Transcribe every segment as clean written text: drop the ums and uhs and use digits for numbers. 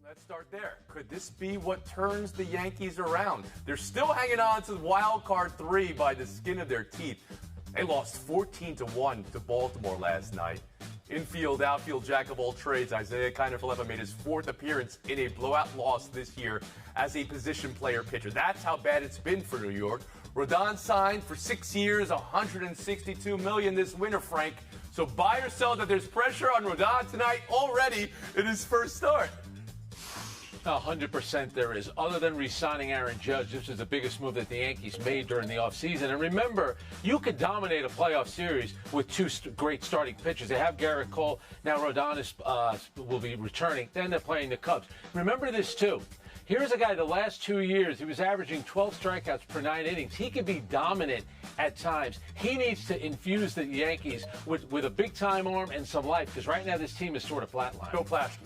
Let's start there. Could this be what turns the Yankees around? They're still hanging on to wild card 3 by the skin of their teeth. They lost 14-1 to Baltimore last night. Infield, outfield, jack of all trades, Isaiah Kiner-Falefa made his 4th appearance in a blowout loss this year as a position player pitcher. That's how bad it's been for New York. Rodon signed for 6 years, $162 million this winter, Frank. So buy or sell that there's pressure on Rodon tonight already in his first start. 100% there is. Other than re-signing Aaron Judge, this is the biggest move that the Yankees made during the offseason. And remember, you could dominate a playoff series with 2 great starting pitchers. They have Garrett Cole. Now Rodon will be returning. Then they're playing the Cubs. Remember this, too. Here's a guy the last 2 years, he was averaging 12 strikeouts per 9 innings. He can be dominant at times. He needs to infuse the Yankees with a big-time arm and some life, because right now this team is sort of flatlined. Bill Plaschke.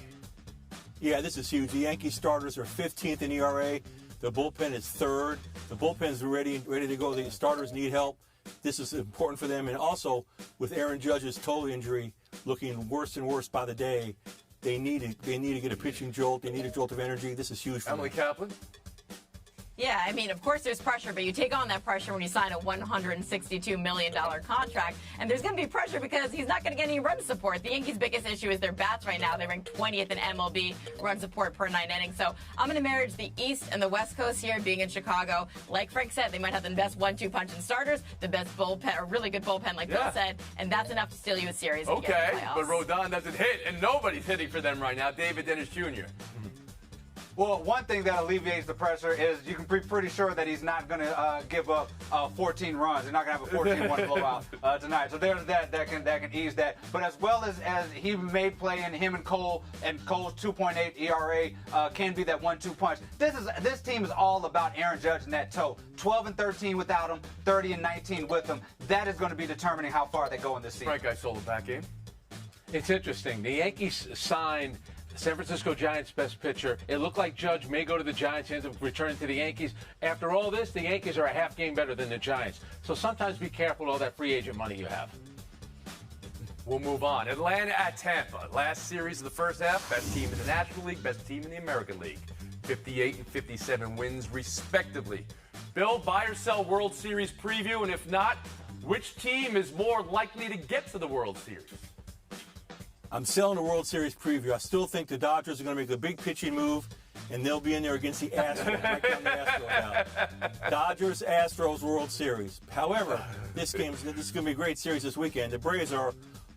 Yeah, this is huge. The Yankee starters are 15th in ERA. The bullpen is 3rd. The bullpen is ready to go. The starters need help. This is important for them. And also, with Aaron Judge's toe injury looking worse and worse by the day, they need to get a pitching jolt. They need a jolt of energy. This is huge for Emily them. Kaplan. Yeah, I mean, of course there's pressure, but you take on that pressure when you sign a $162 million contract. And there's going to be pressure because he's not going to get any run support. The Yankees' biggest issue is their bats right now. They rank 20th in MLB run support per 9 innings. So I'm going to marry the East and the West Coast here, being in Chicago. Like Frank said, they might have the best 1-2 punch in starters, the best bullpen, or really good bullpen, like Bill said, and that's enough to steal you a series. Okay, but Rodon doesn't hit, and nobody's hitting for them right now. David Dennis Jr. Well, one thing that alleviates the pressure is you can be pretty sure that he's not going to give up 14 runs. He's not going to have a 14-1 blowout tonight. So there's that can ease that. But as well as he may play in him and Cole's 2.8 ERA can be that 1-2 punch. This team is all about Aaron Judge and that toe. 12-13 without him, 30-19 with him. That is going to be determining how far they go in this season. Frank, I sold the back game. It's interesting. The Yankees signed San Francisco Giants' best pitcher. It looked like Judge may go to the Giants, ends up returning to the Yankees. After all this, the Yankees are a half game better than the Giants. So sometimes be careful with all that free agent money you have. We'll move on. Atlanta at Tampa. Last series of the first half, best team in the National League, best team in the American League. 58 and 57 wins, respectively. Bill, buy or sell World Series preview, and if not, which team is more likely to get to the World Series? I'm selling the World Series preview. I still think the Dodgers are going to make a big pitching move, and they'll be in there against the Astros. Dodgers-Astros World Series. However, this is going to be a great series this weekend. The Braves are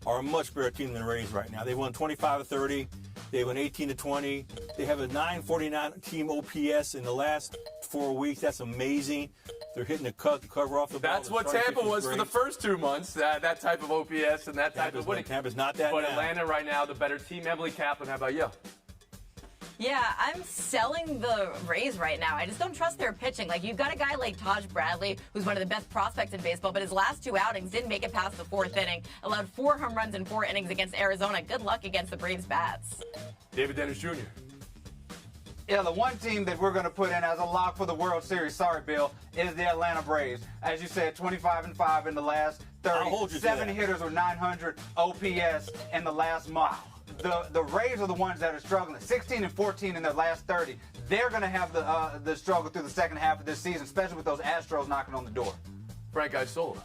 a much better team than the Rays right now. They won 25-30. They won 18-20. They have a 949 team OPS in the last 4 weeks. That's amazing. They're hitting the cover off the ball. That's what Tampa was for the first 2 months, that type of OPS and that type of winning. Tampa's not that But now. Atlanta right now, the better team. Emily Kaplan, how about you? Yeah, I'm selling the Rays right now. I just don't trust their pitching. Like, you've got a guy like Taj Bradley, who's one of the best prospects in baseball, but his last 2 outings didn't make it past the 4th inning. Allowed 4 home runs in 4 innings against Arizona. Good luck against the Braves bats. David Dennis Jr. Yeah, the one team that we're going to put in as a lock for the World Series, sorry, Bill, is the Atlanta Braves. As you said, 25-5 in the last 30. 7 hitters with 900 OPS in the last month. The Rays are the ones that are struggling. 16-14 in their last 30. They're going to have the struggle through the second half of this season, especially with those Astros knocking on the door. Frank, I sold.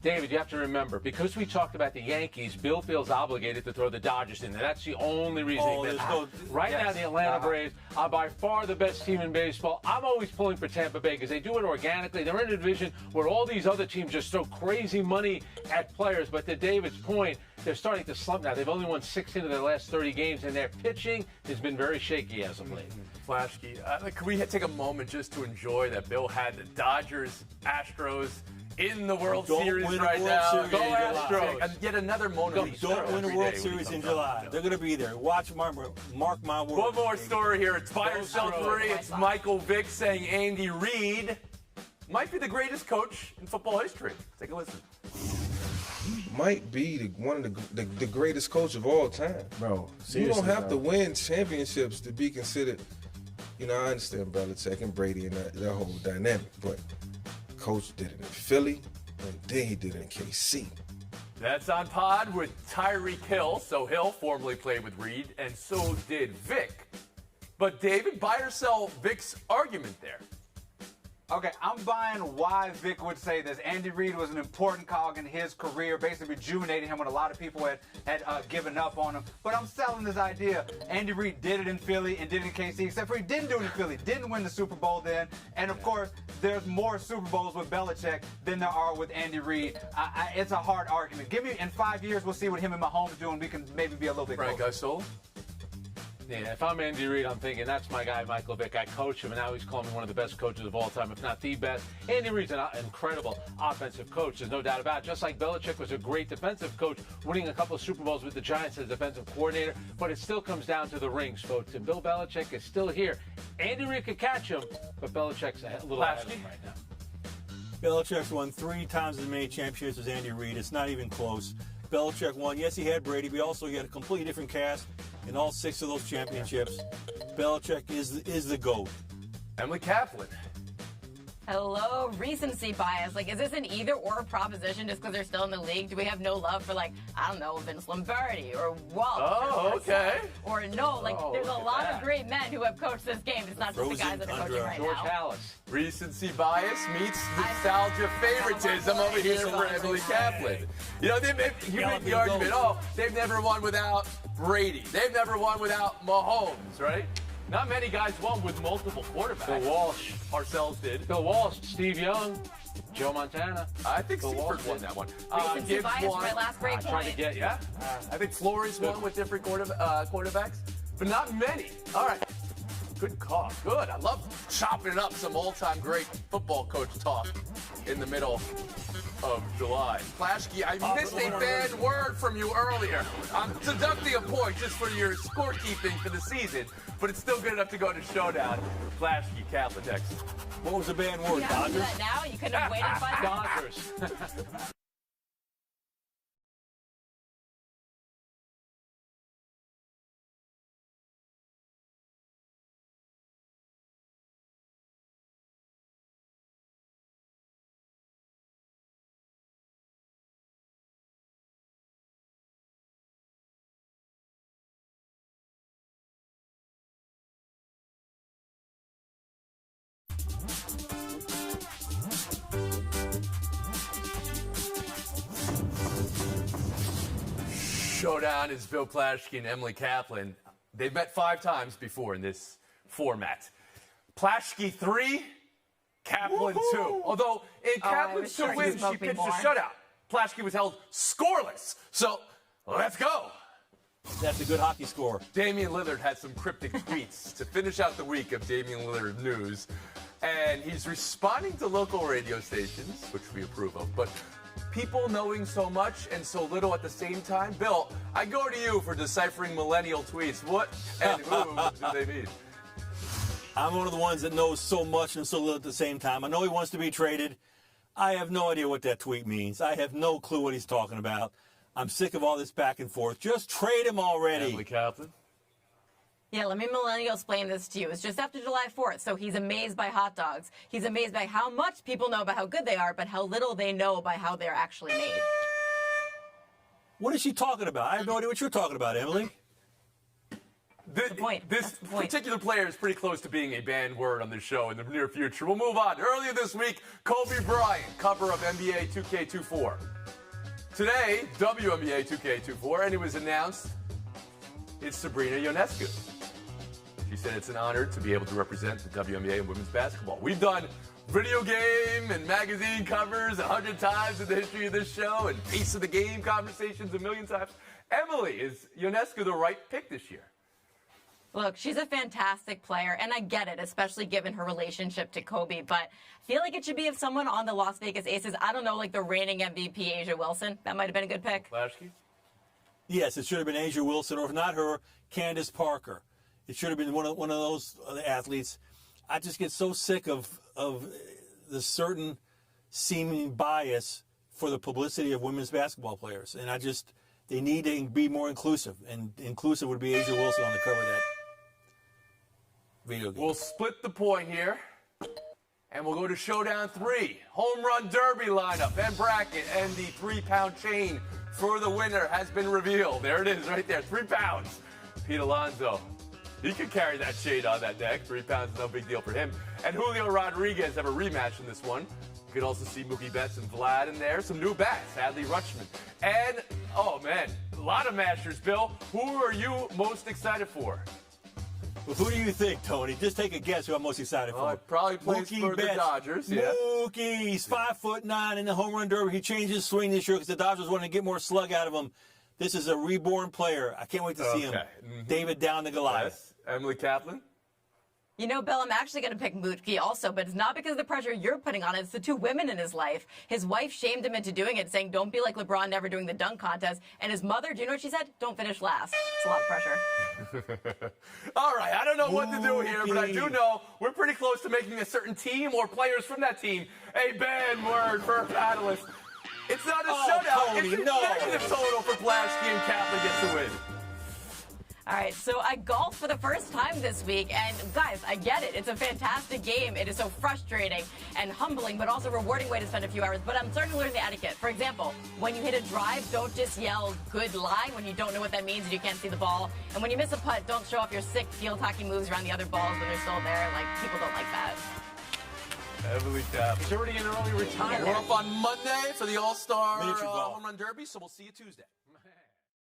David, you have to remember, because we talked about the Yankees, Bill feels obligated to throw the Dodgers in there. That's the only reason. Now, the Atlanta Braves are by far the best team in baseball. I'm always pulling for Tampa Bay because they do it organically. They're in a division where all these other teams just throw crazy money at players. But to David's point, they're starting to slump now. They've only won 16 of their last 30 games, and their pitching has been very shaky as of late. Flasky, can we take a moment just to enjoy that Bill had the Dodgers, Astros, in the World Series right now? Go Astros. And yet another Mona Lisa. Don't win a World Series in July. They're going to be there. Mark my words. One more story here. It's buy or sell 3. It's Michael Vick saying Andy Reid might be the greatest coach in football history. Take a listen. Might be one of the greatest coach of all time. Bro, you don't have to win championships to be considered. You know, I understand Belichick and Brady and that whole dynamic, but Coach did it in Philly, and then he did it in KC. That's on pod with Tyreek Hill. So Hill formerly played with Reed, and so did Vic. But David, buy or sell Vic's argument there? Okay, I'm buying why Vic would say this. Andy Reid was an important cog in his career, basically rejuvenating him when a lot of people had given up on him. But I'm selling this idea. Andy Reid did it in Philly and did it in KC, except for he didn't do it in Philly, didn't win the Super Bowl then. And, of course, there's more Super Bowls with Belichick than there are with Andy Reid. It's a hard argument. Give me, in 5 years, we'll see what him and Mahomes do, and we can maybe be a little bit Frank closer. Isola? Yeah, if I'm Andy Reid, I'm thinking that's my guy, Michael Vick. I coach him, and now he's calling me one of the best coaches of all time, if not the best. Andy Reid's an incredible offensive coach, there's no doubt about it. Just like Belichick was a great defensive coach, winning a couple of Super Bowls with the Giants as defensive coordinator. But it still comes down to the rings, folks. And Bill Belichick is still here. Andy Reid could catch him, but Belichick's a little ahead of him right now. Belichick's won 3 times as many championships as Andy Reid. It's not even close. Belichick won. Yes, he had Brady, but also he had a completely different cast in all 6 of those championships. Belichick is the GOAT. Emily Kaplan. Hello, recency bias. Like, is this an either-or proposition just because they're still in the league? Do we have no love for, like, I don't know, Vince Lombardi or Walt? Oh, okay. Or no, like, there's a lot of great men who have coached this game. It's not just the guys that are coaching right George now. Hallis. Recency bias meets nostalgia favoritism over here for Emily Kaplan. You know, you make the argument, oh, they've never won without Brady. They've never won without Mahomes, right? Not many guys won with multiple quarterbacks. Bill Walsh. Parcells did. Bill Walsh, Steve Young, Joe Montana. I think Bill Seifert Walsh won did. that one. Recency Gibbs bias won. for my last great Trying to point. get you. Yeah. I think Flores won with different quarterbacks, but not many. All right. Good call. Good. I love chopping it up some all-time great football coach talk in the middle of July. Flashkey, I missed a bad word from you earlier. I'm deducting a point just for your scorekeeping for the season, but it's still good enough to go to Showdown. Flashkey, Kaplan next. What was the bad word, You have to do Dodgers? that now? You couldn't have waited 5 minutes? Dodgers. Showdown is Bill Plaschke and Emily Kaplan. They've met 5 times before in this format. Plaschke 3, Kaplan 2. Although in Kaplan's was 2 sure you wins, she smoked me pitched a more. shutout. Plaschke was held scoreless. So let's go. That's a good hockey score. Damian Lillard had some cryptic tweets to finish out the week of Damian Lillard news. And he's responding to local radio stations, which we approve of, but people knowing so much and so little at the same time. Bill, I go to you for deciphering millennial tweets. What and who do they mean? I'm one of the ones that knows so much and so little at the same time. I know he wants to be traded. I have no idea what that tweet means. I have no clue what he's talking about. I'm sick of all this back and forth. Just trade him already. Emily Kaplan. Yeah, let me millennial explain this to you. It's just after July 4th, so he's amazed by hot dogs. He's amazed by how much people know about how good they are, but how little they know by how they're actually made. What is she talking about? I have no idea what you're talking about, Emily. point. This That's the point. particular player is pretty close to being a banned word on this show in the near future. We'll move on. Earlier this week, Kobe Bryant, cover of NBA 2K24. Today, WNBA 2K24, and it was announced it's Sabrina Ionescu. She said it's an honor to be able to represent the WNBA in women's basketball. We've done video game and magazine covers 100 times in the history of this show and Piece of the Game conversations a million times. Emily, is Ionescu the right pick this year? Look, she's a fantastic player, and I get it, especially given her relationship to Kobe, but I feel like it should be of someone on the Las Vegas Aces. I don't know, like the reigning MVP, Asia Wilson. That might have been a good pick. Flashkey? Yes, it should have been Asia Wilson, or if not her, Candace Parker. It should have been one of those athletes. I just get so sick of the certain seeming bias for the publicity of women's basketball players, and they need to be more inclusive, and inclusive would be Asia Wilson on the cover of that video game. We'll split the point here, and we'll go to Showdown 3. Home Run Derby lineup and bracket and the 3-pound chain for the winner has been revealed. There it is right there, 3 pounds. Pete Alonso. He could carry that shade on that neck. 3 pounds, no big deal for him. And Julio Rodriguez have a rematch in this one. You could also see Mookie Betts and Vlad in there. Some new bats, Adley Rutschman. And, oh man, a lot of masters, Bill. Who are you most excited for? Well, who do you think, Tony? Just take a guess who I'm most excited for. It probably plays Mookie for Betts. the Dodgers. Yeah. Mookie, he's 5'9" in the home run derby. He changed his swing this year because the Dodgers wanted to get more slug out of him. This is a reborn player. I can't wait to see him. Mm-hmm. David down to Goliath. Yes. Emily Kaplan? You know, Bill, I'm actually going to pick Mookie also, but it's not because of the pressure you're putting on it. It's the 2 women in his life. His wife shamed him into doing it, saying, don't be like LeBron, never doing the dunk contest. And his mother, do you know what she said? Don't finish last. It's a lot of pressure. All right, I don't know what to do here, but I do know we're pretty close to making a certain team or players from that team a bad word for a paddlist. It's not a shutout. Tony, it's a no. negative total for Blasky, and Kaplan gets the win. All right, so I golfed for the first time this week, and guys, I get it. It's a fantastic game. It is so frustrating and humbling, but also a rewarding way to spend a few hours. But I'm starting to learn the etiquette. For example, when you hit a drive, don't just yell good lie when you don't know what that means and you can't see the ball. And when you miss a putt, don't show off your sick field hockey moves around the other balls when they're still there. Like, people don't like that. Emily Kaplan. He's already in early retirement. We're up on Monday for the All-Star Miniature golf. Home Run Derby, so we'll see you Tuesday.